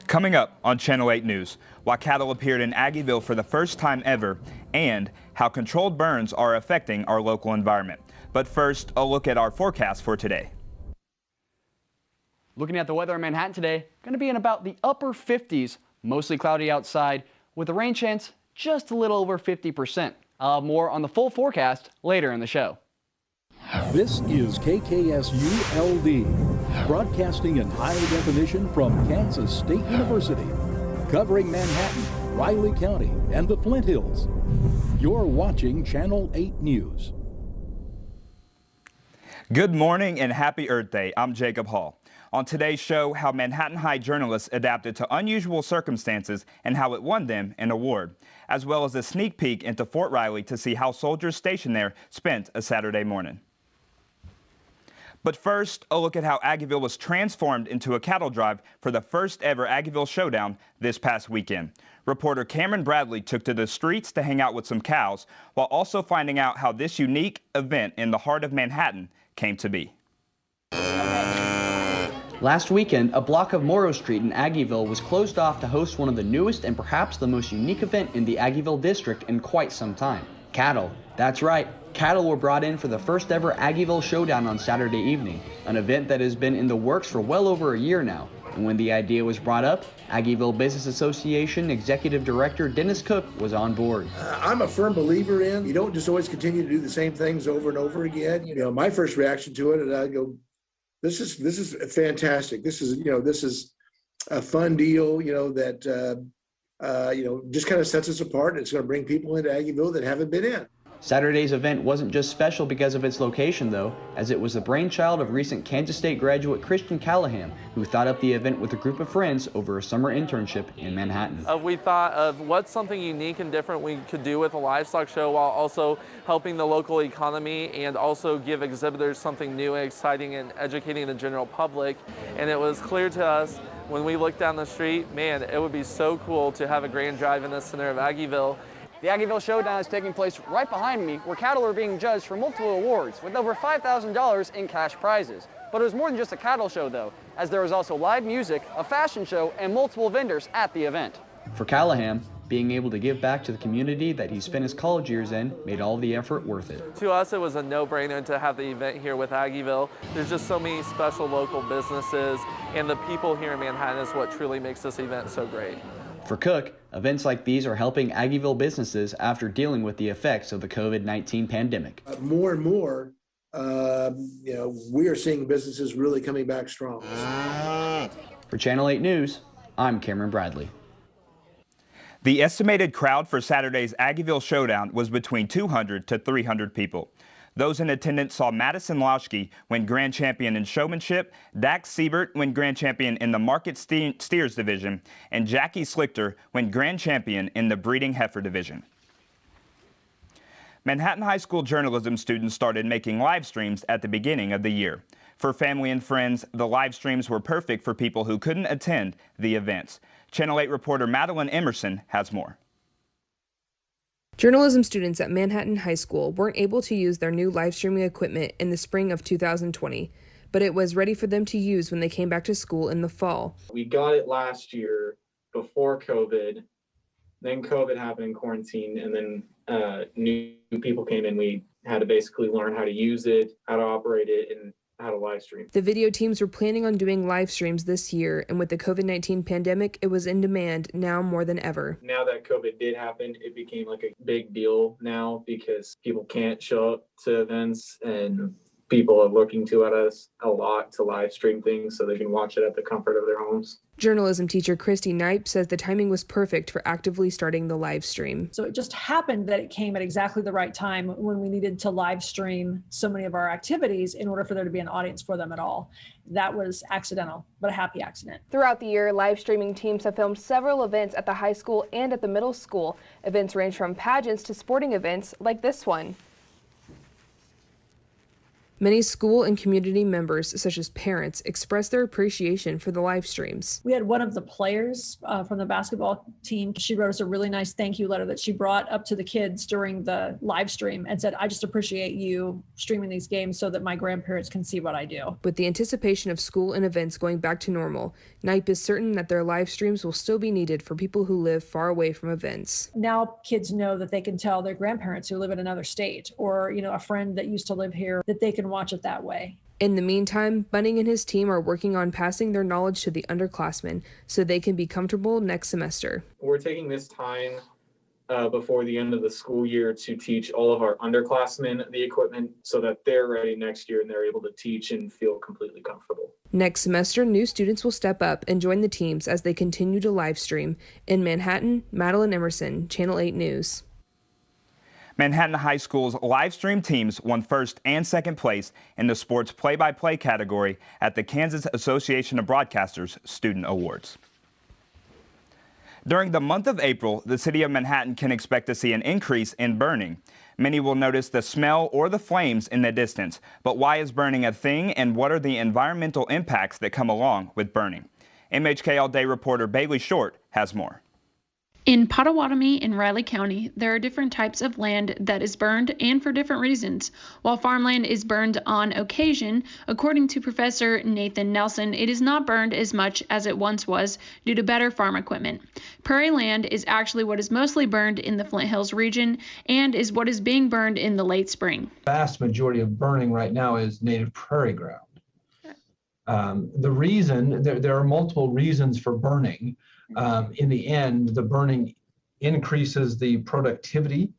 Coming up on Channel 8 News, why cattle appeared in Aggieville for the first time ever, and how controlled burns are affecting our local environment. But first, a look at our forecast for today. Looking at the weather in Manhattan today, going to be in about the upper 50s, mostly cloudy outside, with a rain chance just a little over 50%. I'll have more on the full forecast later in the show. This is KKSU LD, broadcasting in high definition from Kansas State University, covering Manhattan, Riley County, and the Flint Hills. You're watching Channel 8 News. Good morning and happy Earth Day. I'm Jacob Hall. On today's show, how Manhattan High journalists adapted to unusual circumstances and how it won them an award, as well as a sneak peek into Fort Riley to see how soldiers stationed there spent a Saturday morning. But first, a look at how Aggieville was transformed into a cattle drive for the first ever Aggieville Showdown this past weekend. Reporter Cameron Bradley took to the streets to hang out with some cows, while also finding out how this unique event in the heart of Manhattan came to be. Last weekend, a block of Morrow Street in Aggieville was closed off to host one of the newest and perhaps the most unique event in the Aggieville district in quite some time. Cattle. That's right. Cattle were brought in for the first ever Aggieville Showdown on Saturday evening, an event that has been in the works for well over a year now. And when the idea was brought up, Aggieville Business Association Executive Director Dennis Cook was on board. I'm a firm believer in, you don't just always continue to do the same things over and over again. You know, my first reaction to it, and I go, this is fantastic. This is a fun deal, that, just kind of sets us apart. It's going to bring people into Aggieville that haven't been in. Saturday's event wasn't just special because of its location, though, as it was the brainchild of recent Kansas State graduate Christian Callahan, who thought up the event with a group of friends over a summer internship in Manhattan. We thought of what's something unique and different we could do with a livestock show while also helping the local economy and also give exhibitors something new and exciting and educating the general public. And it was clear to us when we looked down the street, man, it would be so cool to have a grand drive in the center of Aggieville. The Aggieville Showdown is taking place right behind me, where cattle are being judged for multiple awards with over $5,000 in cash prizes. But it was more than just a cattle show, though, as there was also live music, a fashion show, and multiple vendors at the event. For Callahan, being able to give back to the community that he spent his college years in made all the effort worth it. To us, it was a no-brainer to have the event here with Aggieville. There's just so many special local businesses, and the people here in Manhattan is what truly makes this event so great. For Cook, events like these are helping Aggieville businesses after dealing with the effects of the COVID-19 pandemic. More and more, we are seeing businesses really coming back strong. For Channel 8 News, I'm Cameron Bradley. The estimated crowd for Saturday's Aggieville Showdown was between 200 to 300 people. Those in attendance saw Madison Loschke win grand champion in showmanship, Dax Siebert win grand champion in the market steers division, and Jackie Slichter win grand champion in the breeding heifer division. Manhattan High School journalism students started making live streams at the beginning of the year. For family and friends, the live streams were perfect for people who couldn't attend the events. Channel 8 reporter Madeline Emerson has more. Journalism students at Manhattan High School weren't able to use their new live streaming equipment in the spring of 2020, but it was ready for them to use when they came back to school in the fall. We got it last year before COVID, then COVID happened in quarantine, and then new people came in. We had to basically learn how to use it, how to operate it, and how to live stream. The video teams were planning on doing live streams this year, and with the COVID-19 pandemic, it was in demand now more than ever. Now that COVID did happen, it became like a big deal now because people can't show up to events and people are looking to at us a lot to live stream things so they can watch it at the comfort of their homes. Journalism teacher Christy Knipe says the timing was perfect for actively starting the live stream. So it just happened that it came at exactly the right time when we needed to live stream so many of our activities in order for there to be an audience for them at all. That was accidental, but a happy accident. Throughout the year, live streaming teams have filmed several events at the high school and at the middle school. Events range from pageants to sporting events like this one. Many school and community members, such as parents, expressed their appreciation for the live streams. We had one of the players from the basketball team. She wrote us a really nice thank you letter that she brought up to the kids during the live stream and said, I just appreciate you streaming these games so that my grandparents can see what I do. With the anticipation of school and events going back to normal, NYPE is certain that their live streams will still be needed for people who live far away from events. Now kids know that they can tell their grandparents who live in another state or, a friend that used to live here that they can watch it that way. In the meantime, Bunning and his team are working on passing their knowledge to the underclassmen so they can be comfortable next semester. We're taking this time before the end of the school year to teach all of our underclassmen the equipment so that they're ready next year and they're able to teach and feel completely comfortable. Next semester, new students will step up and join the teams as they continue to live stream. In Manhattan, Madeline Emerson, Channel 8 News. Manhattan High School's live stream teams won first and second place in the sports play-by-play category at the Kansas Association of Broadcasters Student Awards. During the month of April, the city of Manhattan can expect to see an increase in burning. Many will notice the smell or the flames in the distance. But why is burning a thing, and what are the environmental impacts that come along with burning? MHK All Day reporter Bailey Short has more. In Pottawatomie in Riley County, there are different types of land that is burned and for different reasons. While farmland is burned on occasion, according to Professor Nathan Nelson, it is not burned as much as it once was due to better farm equipment. Prairie land is actually what is mostly burned in the Flint Hills region and is what is being burned in the late spring. The vast majority of burning right now is native prairie ground. The reason, there are multiple reasons for burning. In the end, the burning increases the productivity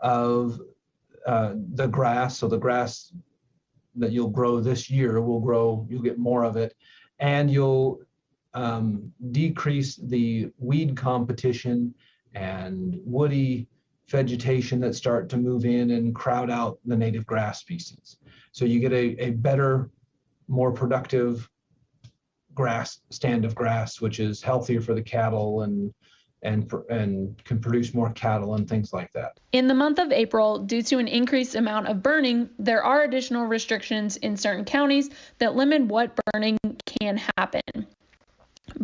of the grass. So the grass that you'll grow this year you'll get more of it, and you'll decrease the weed competition and woody vegetation that start to move in and crowd out the native grass species. So you get a better, more productive stand of grass, which is healthier for the cattle and can produce more cattle and things like that. In the month of April, due to an increased amount of burning, there are additional restrictions in certain counties that limit what burning can happen.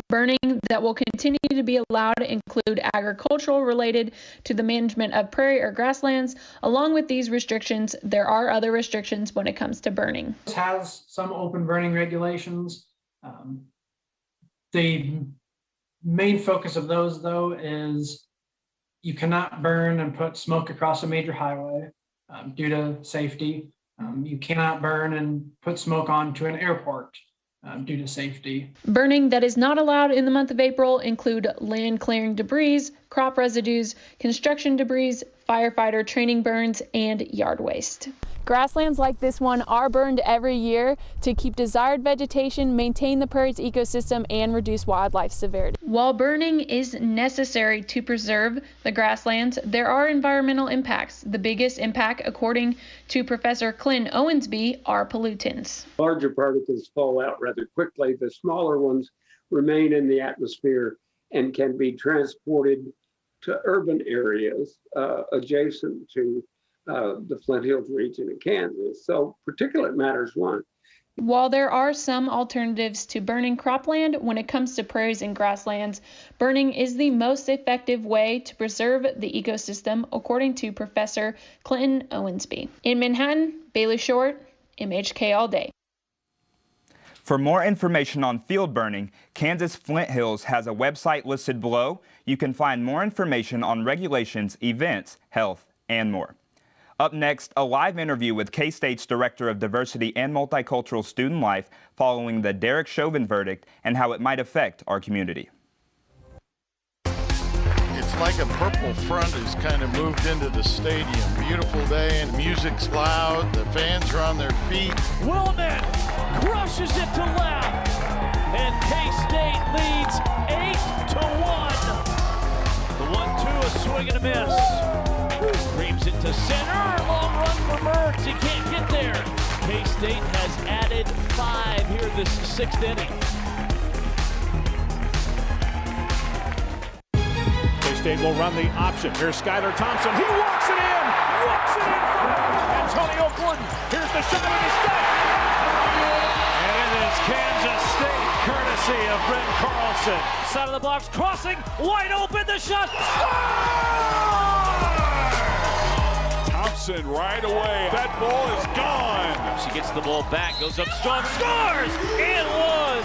Burning that will continue to be allowed include agricultural related to the management of prairie or grasslands. Along with these restrictions, there are other restrictions when it comes to burning. It has some open burning regulations. The main focus of those, though, is you cannot burn and put smoke across a major highway due to safety. You cannot burn and put smoke onto an airport due to safety. Burning that is not allowed in the month of April include land clearing debris, crop residues, construction debris, firefighter training burns, and yard waste. Grasslands like this one are burned every year to keep desired vegetation, maintain the prairie's ecosystem, and reduce wildlife severity. While burning is necessary to preserve the grasslands, there are environmental impacts. The biggest impact, according to Professor Clinton Owensby, are pollutants. Larger particles fall out rather quickly. The smaller ones remain in the atmosphere and can be transported to urban areas adjacent to the Flint Hills region in Kansas. So particulate matter is one. While there are some alternatives to burning cropland, when it comes to prairies and grasslands, burning is the most effective way to preserve the ecosystem, according to Professor Clinton Owensby. In Manhattan, Bailey Short, MHK All Day. For more information on field burning, Kansas Flint Hills has a website listed below. You can find more information on regulations, events, health, and more. Up next, a live interview with K-State's Director of Diversity and Multicultural Student Life following the Derek Chauvin verdict and how it might affect our community. It's like a purple front has kind of moved into the stadium. Beautiful day and music's loud. The fans are on their feet. Wilnet crushes it to left, and K-State leads 8-1. The 1-2, a swing and a miss. Reams it to center, long run for Mertz, he can't get there. K-State has added 5 here this 6th inning. K-State will run the option. Here's Skylar Thompson, he walks it in and Antonio Gordon. Here's the shot in his step. And it is Kansas State, courtesy of Brent Carlson. Side of the box, crossing, wide open, the shot. Thompson right away. That ball is gone. She gets the ball back, goes up strong, scores, and one.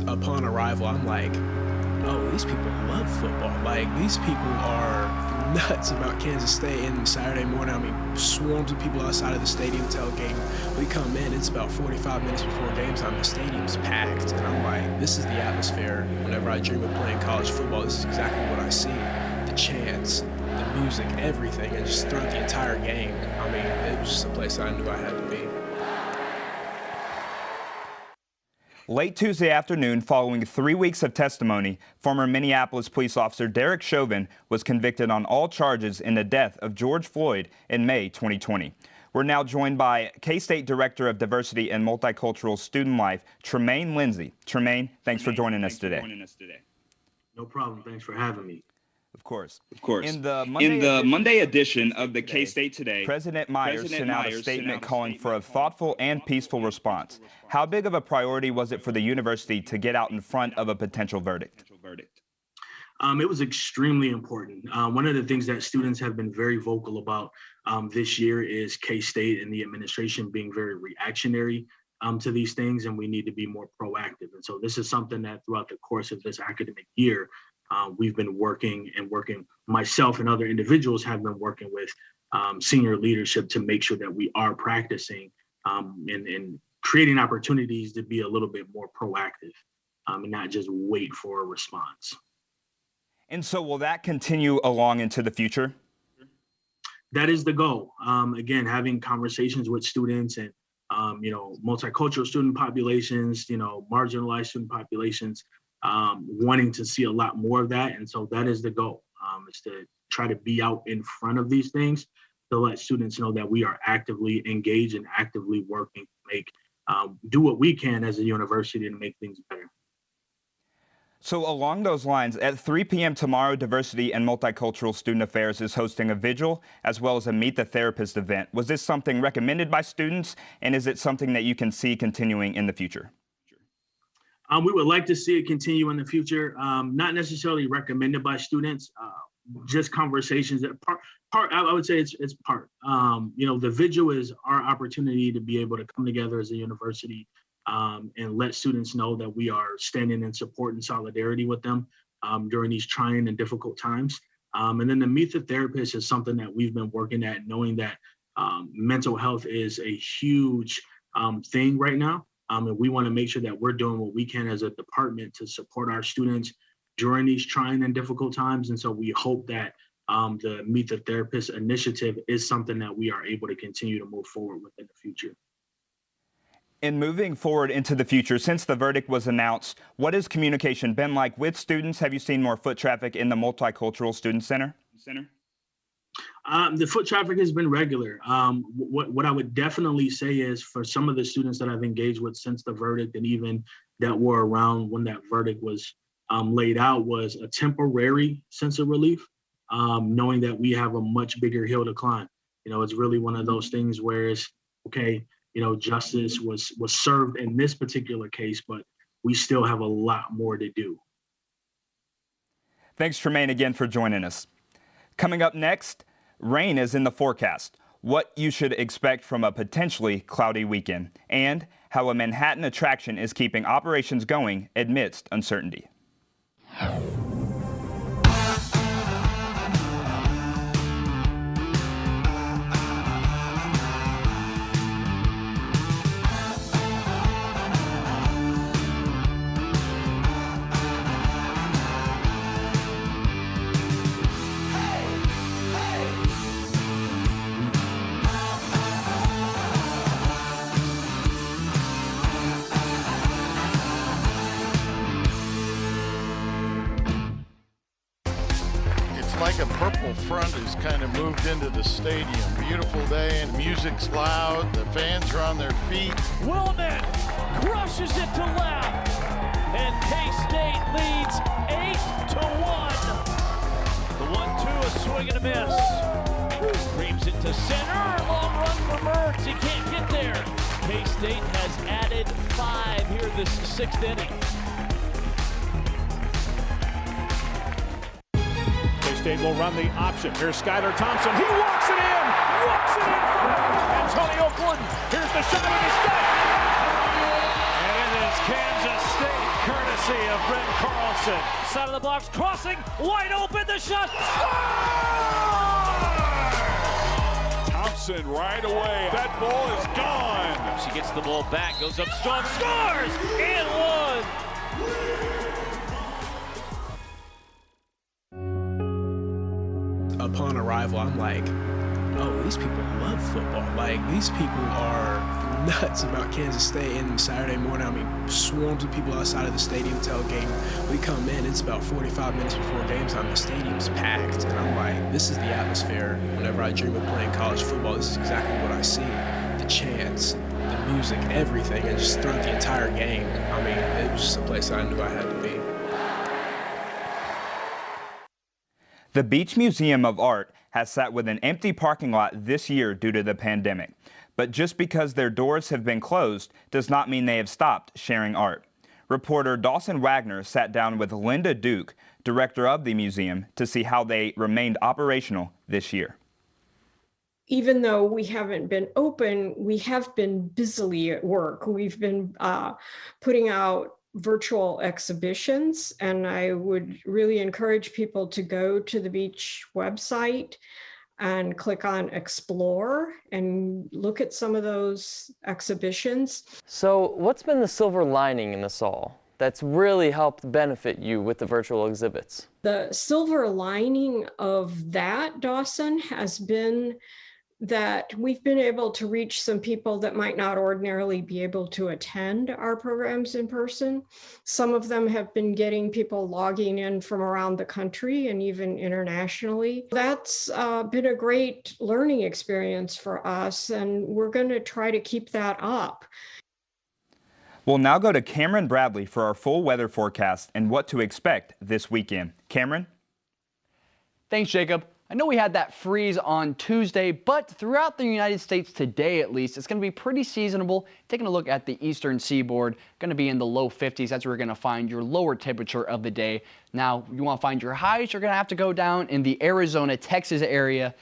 Upon arrival, I'm like, oh, these people love football. Like, these people are nuts about Kansas State. And Saturday morning, I mean, swarms of people outside of the stadium tailgating. We come in, it's about 45 minutes before game time. The stadium's packed. And I'm like, this is the atmosphere. Whenever I dream of playing college football, this is exactly what I see. The chants, the music, everything. And just throughout the entire game, I mean, it was just a place I knew I had to be. Late Tuesday afternoon, following 3 weeks of testimony, former Minneapolis police officer Derek Chauvin was convicted on all charges in the death of George Floyd in May 2020. We're now joined by K-State Director of Diversity and Multicultural Student Life, Tremaine Lindsay. Tremaine, thanks for joining us today. No problem. Thanks for having me. Of course. In the Monday edition of the K-State Today, President Myers sent out a statement calling for a thoughtful and peaceful response. How big of a priority was it for the university to get out in front of a potential verdict? It was extremely important. One of the things that students have been very vocal about this year is K-State and the administration being very reactionary to these things, and we need to be more proactive. And so this is something that throughout the course of this academic year, we've been working, myself and other individuals have been working with senior leadership to make sure that we are practicing and creating opportunities to be a little bit more proactive and not just wait for a response. And so will that continue along into the future? That is the goal. Again, having conversations with students and, multicultural student populations, marginalized student populations, wanting to see a lot more of that. And so that is the goal, is to try to be out in front of these things to let students know that we are actively engaged and actively working to do what we can as a university to make things better. So along those lines, at 3 p.m. tomorrow, Diversity and Multicultural Student Affairs is hosting a vigil as well as a Meet the Therapist event. Was this something recommended by students, and is it something that you can see continuing in the future? We would like to see it continue in the future, not necessarily recommended by students, just conversations that I would say it's part. The vigil is our opportunity to be able to come together as a university and let students know that we are standing in support and solidarity with them during these trying and difficult times. And then the Meet the Therapist is something that we've been working at, knowing that mental health is a huge thing right now. And we want to make sure that we're doing what we can as a department to support our students during these trying and difficult times. And so we hope that the Meet the Therapist initiative is something that we are able to continue to move forward with in the future. In moving forward into the future, since the verdict was announced, what has communication been like with students? Have you seen more foot traffic in the Multicultural Student Center? The foot traffic has been regular. What I would definitely say is for some of the students that I've engaged with since the verdict and even that were around when that verdict was laid out was a temporary sense of relief, knowing that we have a much bigger hill to climb. It's really one of those things where it's, okay, justice was served in this particular case, but we still have a lot more to do. Thanks, Tremaine, again for joining us. Coming up next, rain is in the forecast, what you should expect from a potentially cloudy weekend, and how a Manhattan attraction is keeping operations going amidst uncertainty. Like a purple front has kind of moved into the stadium. Beautiful day and music's loud. The fans are on their feet. Willman crushes it to left, and K-State leads 8-1. 1-2, a swing and a miss. Creams it to center. Long run for Mertz. He can't get there. K-State has added 5 here this 6th inning. K-State will run the option. Here's Skylar Thompson. He walks it in. Walks it in for Antonio Gordon. Here's the shot and it's got it. And it is Kansas State, courtesy of Brent Carlson. Side of the box, crossing, wide open, the shot. Thompson right away. That ball is gone. She gets the ball back, goes up strong, scores, and one. Upon arrival, I'm like, oh, these people love football. Like, these people are nuts about Kansas State. And Saturday morning, I mean, swarms of people outside of the stadium tailgating. We come in, it's about 45 minutes before game time. The stadium's packed. And I'm like, this is the atmosphere. Whenever I dream of playing college football, this is exactly what I see. The chants, the music, everything. And just throughout the entire game, I mean, it was just a place I knew I had to be. The Beach Museum of Art has sat with an empty parking lot this year due to the pandemic. But just because their doors have been closed does not mean they have stopped sharing art. Reporter Dawson Wagner sat down with Linda Duke, director of the museum, to see how they remained operational this year. Even though we haven't been open, we have been busily at work. We've been putting out virtual exhibitions, and I would really encourage people to go to the Beach website and click on Explore and look at some of those exhibitions. So what's been the silver lining in this all that's really helped benefit you with the virtual exhibits? The silver lining of that, Dawson, has been that we've been able to reach some people that might not ordinarily be able to attend our programs in person. Some of them have been getting people logging in from around the country and even internationally. That's been a great learning experience for us, and we're going to try to keep that up. We'll now go to Cameron Bradley for our full weather forecast and what to expect this weekend. Cameron? Thanks, Jacob. I know we had that freeze on Tuesday, but throughout the United States today, at least, it's going to be pretty seasonable. Taking a look at the eastern seaboard, going to be in the low 50s. That's where you're going to find your lower temperature of the day. Now, you want to find your highs, you're going to have to go down in the Arizona, Texas area.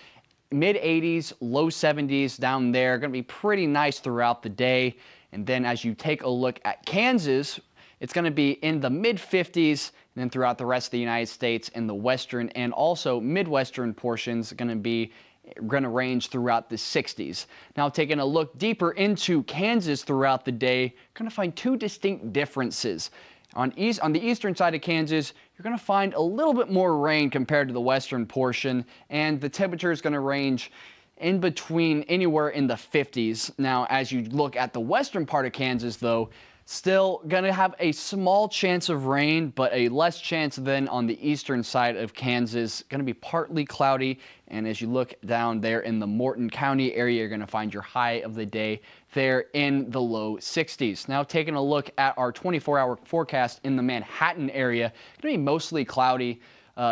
Mid 80s, low 70s down there. Going to be pretty nice throughout the day. And then as you take a look at Kansas, it's going to be in the mid 50s. And then throughout the rest of the United States in the western and also midwestern portions, going to range throughout the 60s. Now, taking a look deeper into Kansas throughout the day, going to find two distinct differences. On the eastern side of Kansas, you're going to find a little bit more rain compared to the western portion, and the temperature is going to range in between anywhere in the 50s. Now, as you look at the western part of Kansas, though, still going to have a small chance of rain, but a less chance than on the eastern side of Kansas. Going to be partly cloudy, and as you look down there in the Morton County area, you're going to find your high of the day there in the low 60s. Now, taking a look at our 24-hour forecast in the Manhattan area, going to be mostly cloudy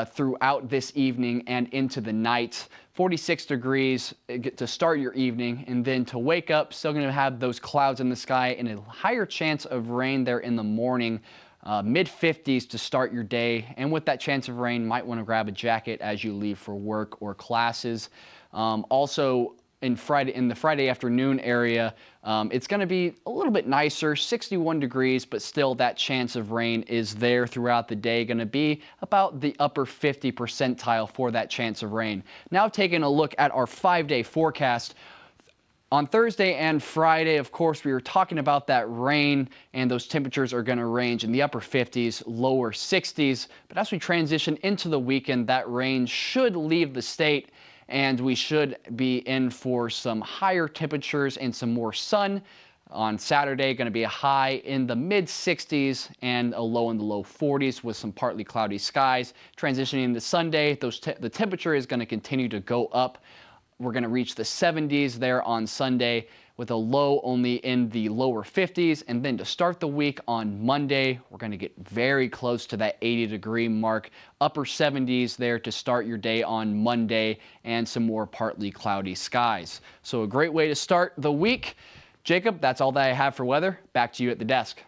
throughout this evening and into the night. 46 degrees to start your evening, and then to wake up, still going to have those clouds in the sky and a higher chance of rain there in the morning. Mid 50s to start your day, and with that chance of rain, might want to grab a jacket as you leave for work or classes. Also, in the Friday afternoon area, it's going to be a little bit nicer, 61 degrees, but still that chance of rain is there throughout the day, going to be about the upper 50 percentile for that chance of rain. Now, taking a look at our 5-day forecast. On Thursday and Friday, of course, we were talking about that rain, and those temperatures are going to range in the upper 50s, lower 60s. But as we transition into the weekend, that rain should leave the state, and we should be in for some higher temperatures and some more sun. On Saturday, going to be a high in the mid 60s and a low in the low 40s with some partly cloudy skies. Transitioning into Sunday, the temperature is going to continue to go up. We're going to reach the 70s there on Sunday with a low only in the lower 50s. And then to start the week on Monday, we're going to get very close to that 80-degree mark, upper 70s there to start your day on Monday, and some more partly cloudy skies. So a great way to start the week. Jacob, that's all that I have for weather. Back to you at the desk.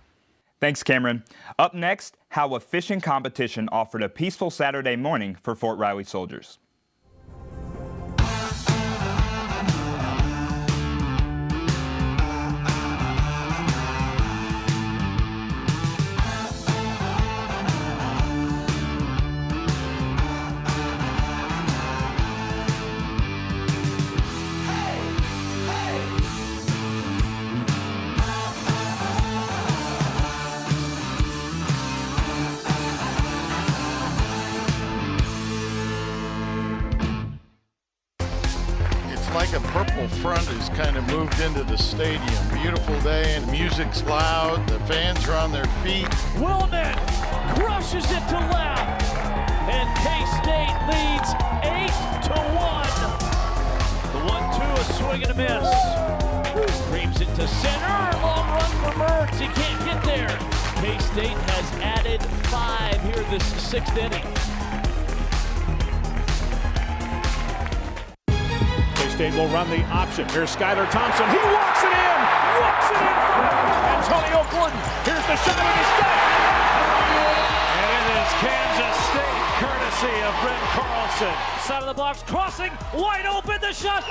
Thanks, Cameron. Up next, how a fishing competition offered a peaceful Saturday morning for Fort Riley soldiers. Like a purple front has kind of moved into the stadium. Beautiful day and music's loud. The fans are on their feet. Willman crushes it to left, and K-State leads 8-1. The 1-2, a swing and a miss. Creams it to center. Long run for Mertz. He can't get there. K-State has added 5 here this 6th inning. K-State will run the option. Here's Skylar Thompson. He walks it in. Walks it in for Antonio Gordon. Here's the shot of the step. And it is Kansas State, courtesy of Brent Carlson. Side of the box, crossing, wide open, the shot.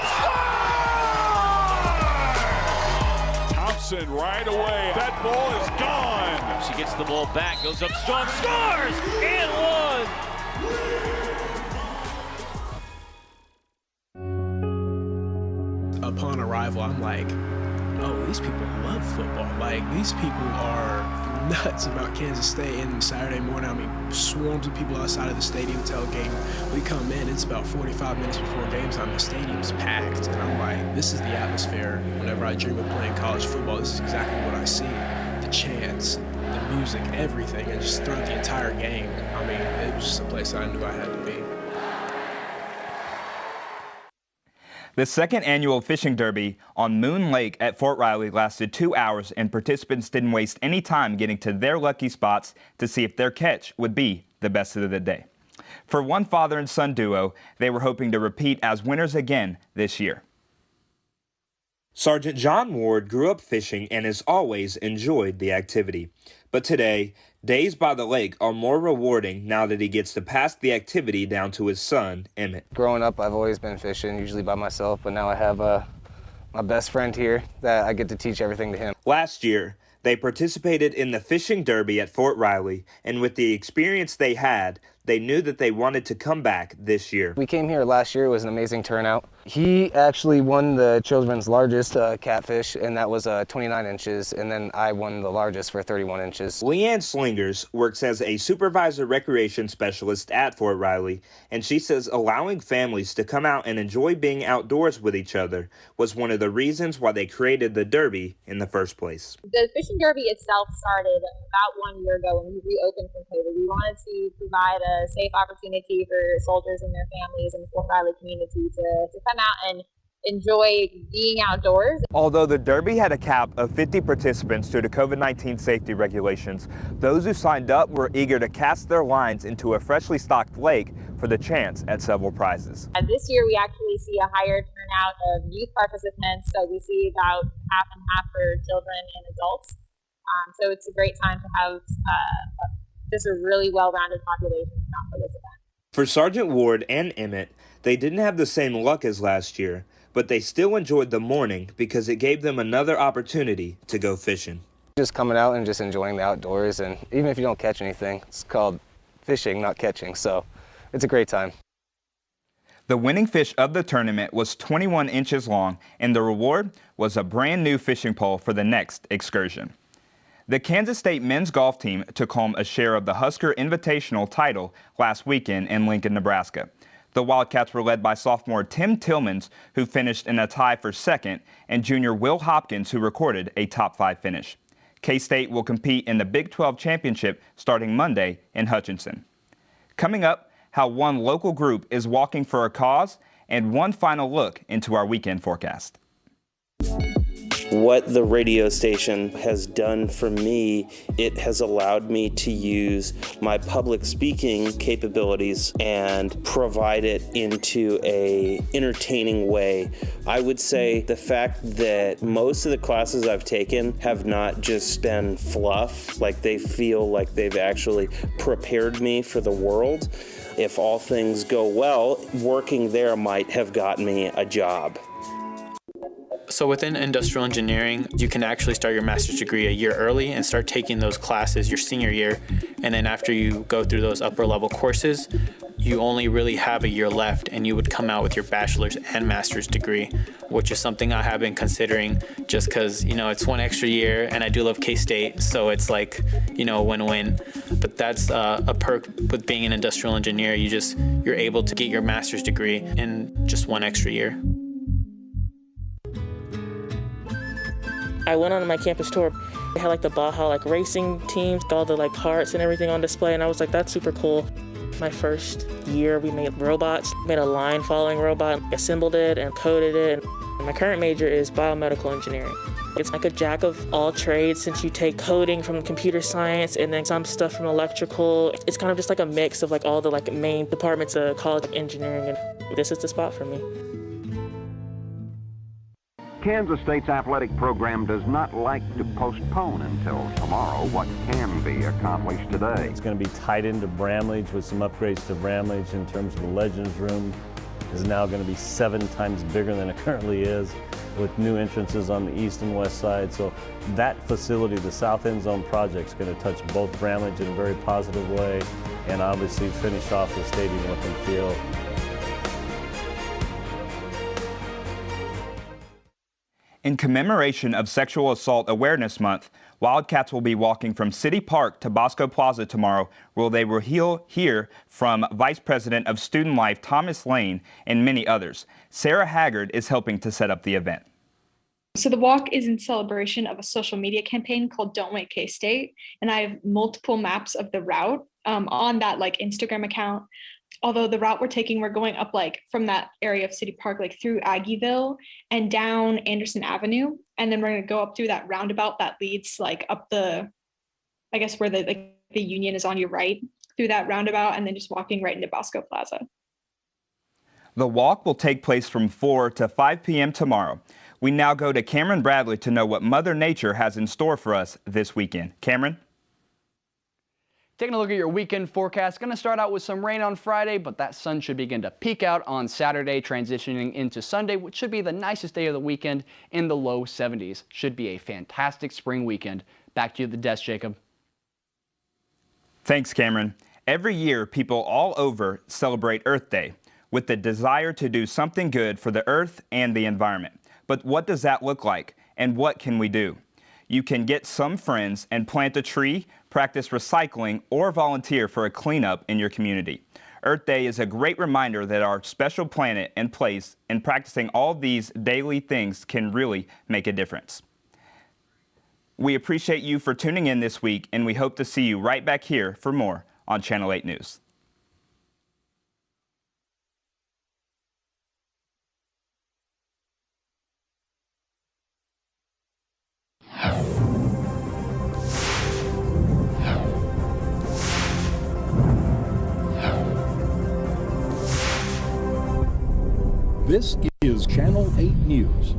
Thompson right away. That ball is gone. She gets the ball back, goes up strong, scores, and one. Upon arrival, I'm like, oh, these people love football. Like, these people are nuts about Kansas State. And Saturday morning, I mean, swarms of people outside of the stadium tailgating. We come in, it's about 45 minutes before game time. The stadium's packed. And I'm like, this is the atmosphere. Whenever I dream of playing college football, this is exactly what I see. The chants, the music, everything. And just throughout the entire game, I mean, it was just a place I knew I had to be. The second annual fishing derby on Moon Lake at Fort Riley lasted 2 hours, and participants didn't waste any time getting to their lucky spots to see if their catch would be the best of the day. For one father and son duo, they were hoping to repeat as winners again this year. Sergeant John Ward grew up fishing and has always enjoyed the activity. But today, days by the lake are more rewarding now that he gets to pass the activity down to his son, Emmett. Growing up, I've always been fishing, usually by myself, but now I have my best friend here that I get to teach everything to him. Last year, they participated in the fishing derby at Fort Riley, and with the experience they had, they knew that they wanted to come back this year. We came here last year. It was an amazing turnout. He actually won the children's largest catfish, and that was 29 inches, and then I won the largest for 31 inches. Leanne Slingers works as a supervisor recreation specialist at Fort Riley, and she says allowing families to come out and enjoy being outdoors with each other was one of the reasons why they created the derby in the first place. The fishing derby itself started about 1 year ago when we reopened from COVID. We wanted to provide a safe opportunity for soldiers and their families in the Fort Riley community to come out and enjoy being outdoors. Although the derby had a cap of 50 participants due to COVID-19 safety regulations, those who signed up were eager to cast their lines into a freshly stocked lake for the chance at several prizes. This year we actually see a higher turnout of youth participants, so we see about half and half for children and adults. So it's a great time to have just a really well-rounded population for this event. For Sergeant Ward and Emmett, they didn't have the same luck as last year, but they still enjoyed the morning because it gave them another opportunity to go fishing. Just coming out and just enjoying the outdoors, and even if you don't catch anything, it's called fishing, not catching, so it's a great time. The winning fish of the tournament was 21 inches long, and the reward was a brand new fishing pole for the next excursion. The Kansas State men's golf team took home a share of the Husker Invitational title last weekend in Lincoln, Nebraska. The Wildcats were led by sophomore Tim Tillmans, who finished in a tie for second, and junior Will Hopkins, who recorded a top 5 finish. K-State will compete in the Big 12 Championship starting Monday in Hutchinson. Coming up, how one local group is walking for a cause, and one final look into our weekend forecast. What the radio station has done for me, it has allowed me to use my public speaking capabilities and provide it into a entertaining way. I would say the fact that most of the classes I've taken have not just been fluff, like they feel like they've actually prepared me for the world. If all things go well, working there might have gotten me a job. So within industrial engineering, you can actually start your master's degree a year early and start taking those classes your senior year. And then after you go through those upper level courses, you only really have a year left and you would come out with your bachelor's and master's degree, which is something I have been considering just because, you know, it's one extra year and I do love K-State. So it's like, you know, win-win. But that's a perk with being an industrial engineer. You're able to get your master's degree in just one extra year. I went on my campus tour. They had like the Baja like racing teams, all the like parts and everything on display, and I was like, that's super cool. My first year, we made robots, made a line following robot, assembled it and coded it. And my current major is biomedical engineering. It's like a jack of all trades since you take coding from computer science and then some stuff from electrical. It's kind of just like a mix of like all the like main departments of college engineering, and this is the spot for me. Kansas State's athletic program does not like to postpone until tomorrow what can be accomplished today. It's going to be tied into Bramlage with some upgrades to Bramlage in terms of the Legends Room. Is now going to be 7 times bigger than it currently is, with new entrances on the east and west side. So that facility, the South End Zone project, is going to touch both Bramlage in a very positive way, and obviously finish off the stadium look and feel. In commemoration of Sexual Assault Awareness Month, Wildcats will be walking from City Park to Bosco Plaza tomorrow, where they will hear from Vice President of Student Life Thomas Lane and many others. Sarah Haggard is helping to set up the event. So the walk is in celebration of a social media campaign called Don't Wait K-State, and I have multiple maps of the route on that like Instagram account. Although the route we're taking, we're going up like from that area of City Park, like through Aggieville and down Anderson Avenue. And then we're going to go up through that roundabout that leads like up the, I guess where the Union is on your right, through that roundabout, and then just walking right into Bosco Plaza. The walk will take place from 4 to 5 p.m. tomorrow. We now go to Cameron Bradley to know what Mother Nature has in store for us this weekend. Cameron? Taking a look at your weekend forecast, going to start out with some rain on Friday, but that sun should begin to peak out on Saturday, transitioning into Sunday, which should be the nicest day of the weekend in the low 70s. Should be a fantastic spring weekend. Back to you at the desk, Jacob. Thanks, Cameron. Every year, people all over celebrate Earth Day with the desire to do something good for the earth and the environment. But what does that look like, and what can we do? You can get some friends and plant a tree, practice recycling, or volunteer for a cleanup in your community. Earth Day is a great reminder that our special planet and place, and practicing all these daily things can really make a difference. We appreciate you for tuning in this week, and we hope to see you right back here for more on Channel 8 News. This is Channel 8 News.